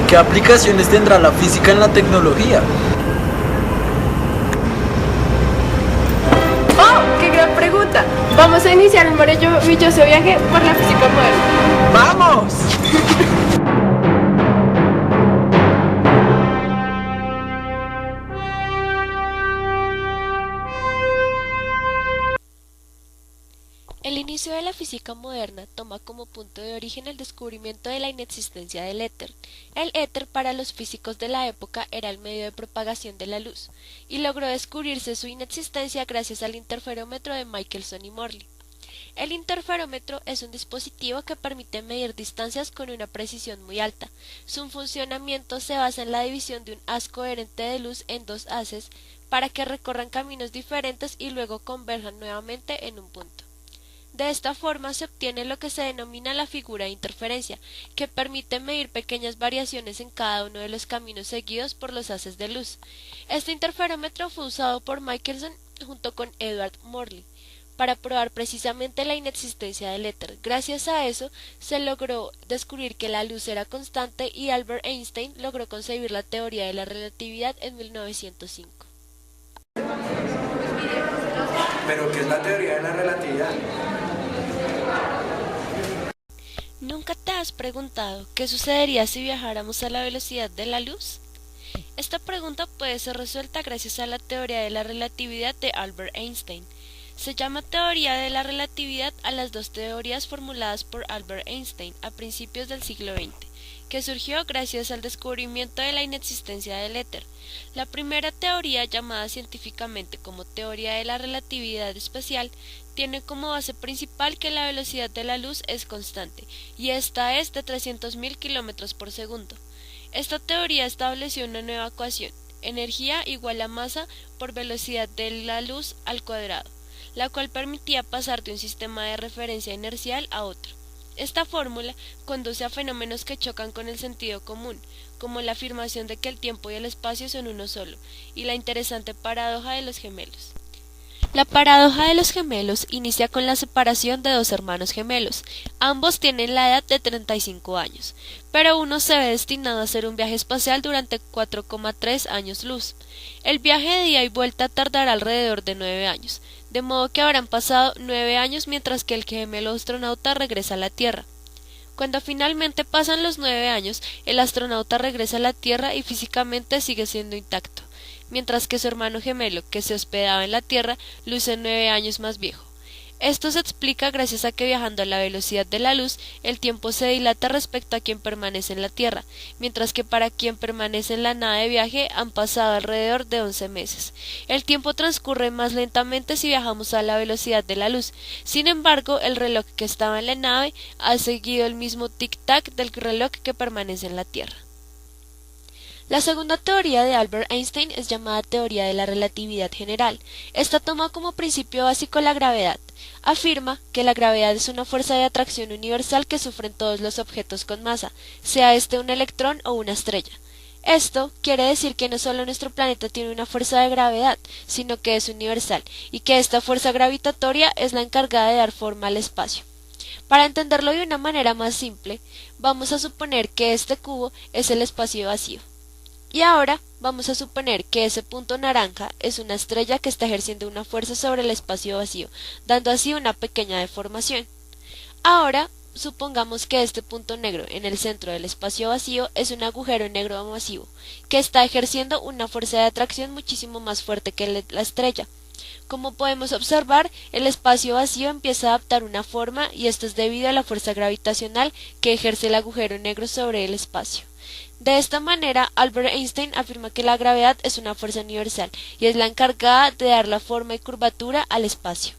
¿Qué aplicaciones tendrá la física en la tecnología? ¡Oh! ¡Qué gran pregunta! Vamos a iniciar un maravilloso viaje por la física moderna. ¡Vamos! El inicio de la física moderna toma como punto de origen el descubrimiento de la inexistencia del éter. El éter para los físicos de la época era el medio de propagación de la luz, y logró descubrirse su inexistencia gracias al interferómetro de Michelson y Morley. El interferómetro es un dispositivo que permite medir distancias con una precisión muy alta. Su funcionamiento se basa en la división de un haz coherente de luz en dos haces para que recorran caminos diferentes y luego converjan nuevamente en un punto. De esta forma se obtiene lo que se denomina la figura de interferencia, que permite medir pequeñas variaciones en cada uno de los caminos seguidos por los haces de luz. Este interferómetro fue usado por Michelson junto con Edward Morley para probar precisamente la inexistencia del éter. Gracias a eso se logró descubrir que la luz era constante y Albert Einstein logró concebir la teoría de la relatividad en 1905. ¿Pero qué es la teoría de la relatividad? ¿Nunca te has preguntado qué sucedería si viajáramos a la velocidad de la luz? Esta pregunta puede ser resuelta gracias a la teoría de la relatividad de Albert Einstein. Se llama teoría de la relatividad a las dos teorías formuladas por Albert Einstein a principios del siglo XX, que surgió gracias al descubrimiento de la inexistencia del éter. La primera teoría, llamada científicamente como teoría de la relatividad especial, tiene como base principal que la velocidad de la luz es constante, y esta es de 300.000 km por segundo. Esta teoría estableció una nueva ecuación, energía igual a masa por velocidad de la luz al cuadrado, la cual permitía pasar de un sistema de referencia inercial a otro. Esta fórmula conduce a fenómenos que chocan con el sentido común, como la afirmación de que el tiempo y el espacio son uno solo, y la interesante paradoja de los gemelos. La paradoja de los gemelos inicia con la separación de dos hermanos gemelos. Ambos tienen la edad de 35 años, pero uno se ve destinado a hacer un viaje espacial durante 4,3 años luz. El viaje de ida y vuelta tardará alrededor de 9 años, de modo que habrán pasado 9 años mientras que el gemelo astronauta regresa a la Tierra. Cuando finalmente pasan los 9 años, el astronauta regresa a la Tierra y físicamente sigue siendo intacto, mientras que su hermano gemelo, que se hospedaba en la Tierra, luce 9 años más viejo. Esto se explica gracias a que viajando a la velocidad de la luz, el tiempo se dilata respecto a quien permanece en la Tierra, mientras que para quien permanece en la nave de viaje han pasado alrededor de 11 meses. El tiempo transcurre más lentamente si viajamos a la velocidad de la luz. Sin embargo, el reloj que estaba en la nave ha seguido el mismo tic-tac del reloj que permanece en la Tierra. La segunda teoría de Albert Einstein es llamada teoría de la relatividad general. Esta toma como principio básico la gravedad. Afirma que la gravedad es una fuerza de atracción universal que sufren todos los objetos con masa, sea este un electrón o una estrella. Esto quiere decir que no solo nuestro planeta tiene una fuerza de gravedad, sino que es universal, y que esta fuerza gravitatoria es la encargada de dar forma al espacio. Para entenderlo de una manera más simple, vamos a suponer que este cubo es el espacio vacío. Y ahora vamos a suponer que ese punto naranja es una estrella que está ejerciendo una fuerza sobre el espacio vacío, dando así una pequeña deformación. Ahora supongamos que este punto negro en el centro del espacio vacío es un agujero negro masivo, que está ejerciendo una fuerza de atracción muchísimo más fuerte que la estrella. Como podemos observar, el espacio vacío empieza a adoptar una forma y esto es debido a la fuerza gravitacional que ejerce el agujero negro sobre el espacio. De esta manera, Albert Einstein afirma que la gravedad es una fuerza universal y es la encargada de dar la forma y curvatura al espacio.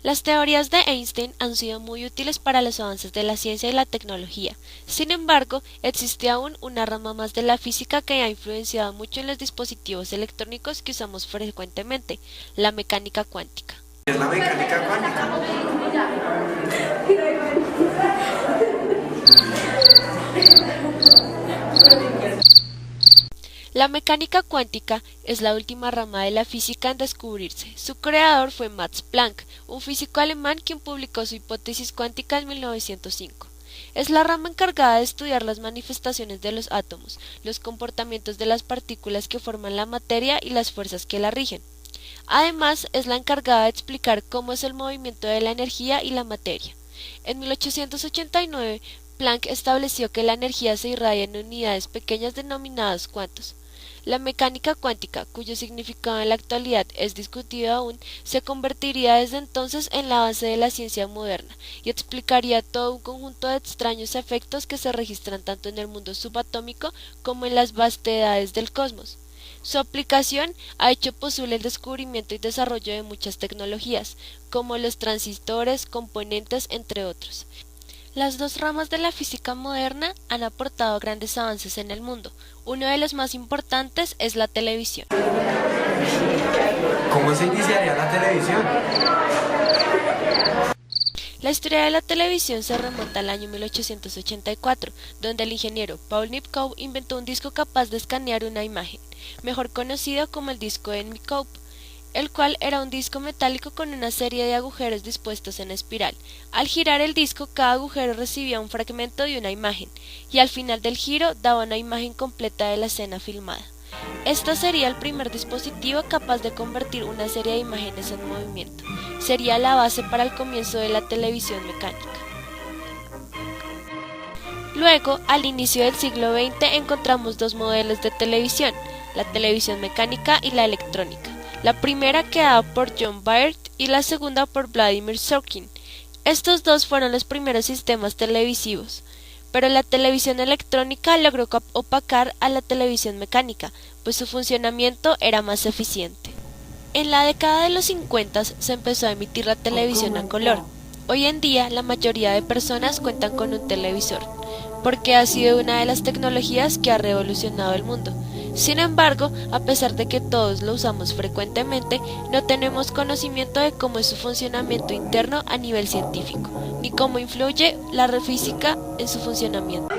Las teorías de Einstein han sido muy útiles para los avances de la ciencia y la tecnología. Sin embargo, existe aún una rama más de la física que ha influenciado mucho en los dispositivos electrónicos que usamos frecuentemente, la mecánica cuántica. ¿Qué es la mecánica cuántica? La mecánica cuántica es la última rama de la física en descubrirse. Su creador fue Max Planck, un físico alemán quien publicó su hipótesis cuántica en 1905. Es la rama encargada de estudiar las manifestaciones de los átomos, los comportamientos de las partículas que forman la materia y las fuerzas que la rigen. Además, es la encargada de explicar cómo es el movimiento de la energía y la materia. En 1889, Planck estableció que la energía se irradia en unidades pequeñas denominadas cuantos. La mecánica cuántica, cuyo significado en la actualidad es discutido aún, se convertiría desde entonces en la base de la ciencia moderna y explicaría todo un conjunto de extraños efectos que se registran tanto en el mundo subatómico como en las vastedades del cosmos. Su aplicación ha hecho posible el descubrimiento y desarrollo de muchas tecnologías, como los transistores, componentes, entre otros. Las dos ramas de la física moderna han aportado grandes avances en el mundo. Uno de los más importantes es la televisión. ¿Cómo se iniciaría la televisión? La historia de la televisión se remonta al año 1884, donde el ingeniero Paul Nipkow inventó un disco capaz de escanear una imagen, mejor conocido como el disco de Nipkow, el cual era un disco metálico con una serie de agujeros dispuestos en espiral. Al girar el disco, cada agujero recibía un fragmento de una imagen, y al final del giro daba una imagen completa de la escena filmada. Este sería el primer dispositivo capaz de convertir una serie de imágenes en movimiento. Sería la base para el comienzo de la televisión mecánica. Luego, al inicio del siglo XX, encontramos dos modelos de televisión, la televisión mecánica y la electrónica. La primera creada por John Baird y la segunda por Vladimir Sorkin. Estos dos fueron los primeros sistemas televisivos, pero la televisión electrónica logró opacar a la televisión mecánica, pues su funcionamiento era más eficiente. En la década de los 50 se empezó a emitir la televisión a color. Hoy en día la mayoría de personas cuentan con un televisor, porque ha sido una de las tecnologías que ha revolucionado el mundo. Sin embargo, a pesar de que todos lo usamos frecuentemente, no tenemos conocimiento de cómo es su funcionamiento interno a nivel científico, ni cómo influye la física en su funcionamiento.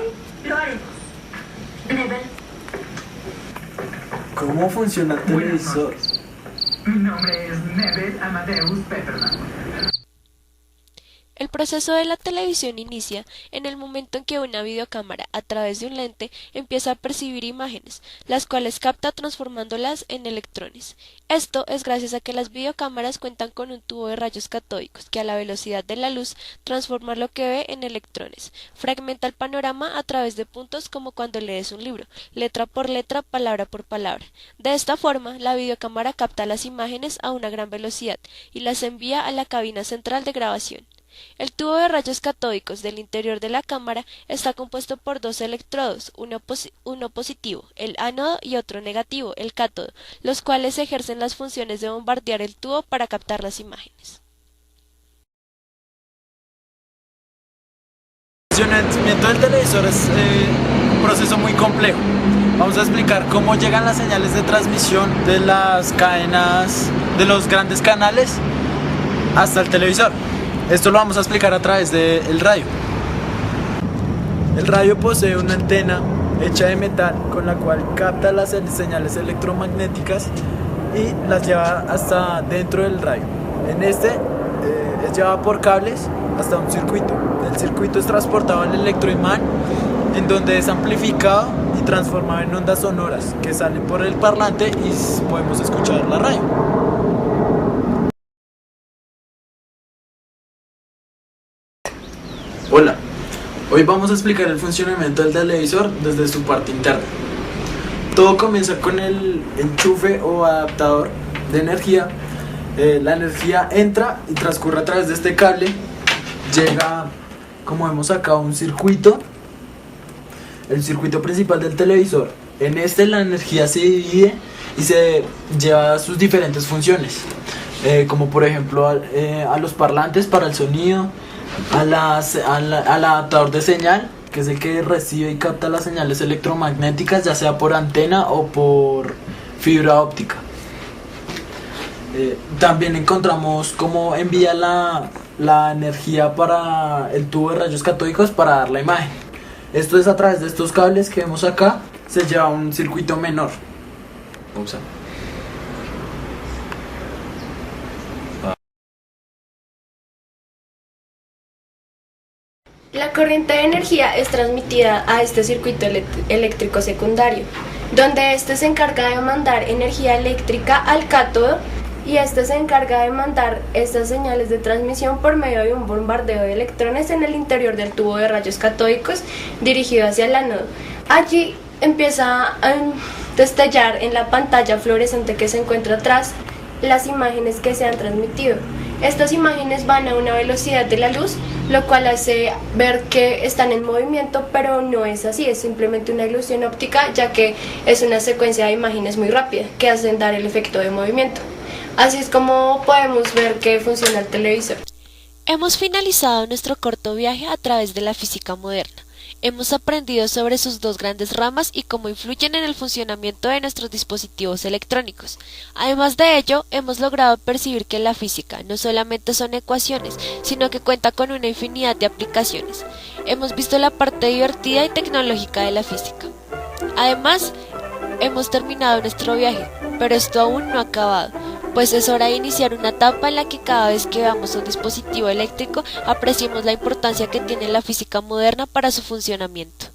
¿Cómo funciona el televisor? Mi nombre es Nebel Amadeus Pepperman. El proceso de la televisión inicia en el momento en que una videocámara, a través de un lente, empieza a percibir imágenes, las cuales capta transformándolas en electrones. Esto es gracias a que las videocámaras cuentan con un tubo de rayos catódicos que a la velocidad de la luz transforma lo que ve en electrones. Fragmenta el panorama a través de puntos como cuando lees un libro, letra por letra, palabra por palabra. De esta forma, la videocámara capta las imágenes a una gran velocidad y las envía a la cabina central de grabación. El tubo de rayos catódicos del interior de la cámara está compuesto por dos electrodos, uno positivo, el ánodo, y otro negativo, el cátodo, los cuales ejercen las funciones de bombardear el tubo para captar las imágenes. El funcionamiento del televisor es un proceso muy complejo. Vamos a explicar cómo llegan las señales de transmisión de las cadenas, de los grandes canales, hasta el televisor. Esto lo vamos a explicar a través del radio. El radio posee una antena hecha de metal con la cual capta las señales electromagnéticas y las lleva hasta dentro del radio. En este es llevado por cables hasta un circuito. El circuito es transportado al electroimán, en donde es amplificado y transformado en ondas sonoras que salen por el parlante y podemos escuchar la radio. Hola, hoy vamos a explicar el funcionamiento del televisor desde su parte interna. Todo comienza con el enchufe o adaptador de energía. La energía entra y transcurre a través de este cable, llega, como vemos acá, un circuito, el circuito principal del televisor. En este la energía se divide y se lleva a sus diferentes funciones, como por ejemplo a los parlantes para el sonido, al adaptador de señal, que es el que recibe y capta las señales electromagnéticas, ya sea por antena o por fibra óptica. También encontramos cómo envía la energía para el tubo de rayos catódicos para dar la imagen. Esto es a través de estos cables que vemos acá, se lleva a un circuito menor. Usa. La corriente de energía es transmitida a este circuito eléctrico secundario, donde este se encarga de mandar energía eléctrica al cátodo y este se encarga de mandar estas señales de transmisión por medio de un bombardeo de electrones en el interior del tubo de rayos catódicos dirigido hacia el ánodo. Allí empieza a destellar en la pantalla fluorescente que se encuentra atrás las imágenes que se han transmitido. Estas imágenes van a una velocidad de la luz, lo cual hace ver que están en movimiento, pero no es así, es simplemente una ilusión óptica, ya que es una secuencia de imágenes muy rápida que hacen dar el efecto de movimiento. Así es como podemos ver que funciona el televisor. Hemos finalizado nuestro corto viaje a través de la física moderna. Hemos aprendido sobre sus dos grandes ramas y cómo influyen en el funcionamiento de nuestros dispositivos electrónicos. Además de ello, hemos logrado percibir que la física no solamente son ecuaciones, sino que cuenta con una infinidad de aplicaciones. Hemos visto la parte divertida y tecnológica de la física. Además, hemos terminado nuestro viaje, pero esto aún no ha acabado, pues es hora de iniciar una etapa en la que cada vez que veamos un dispositivo eléctrico apreciemos la importancia que tiene la física moderna para su funcionamiento.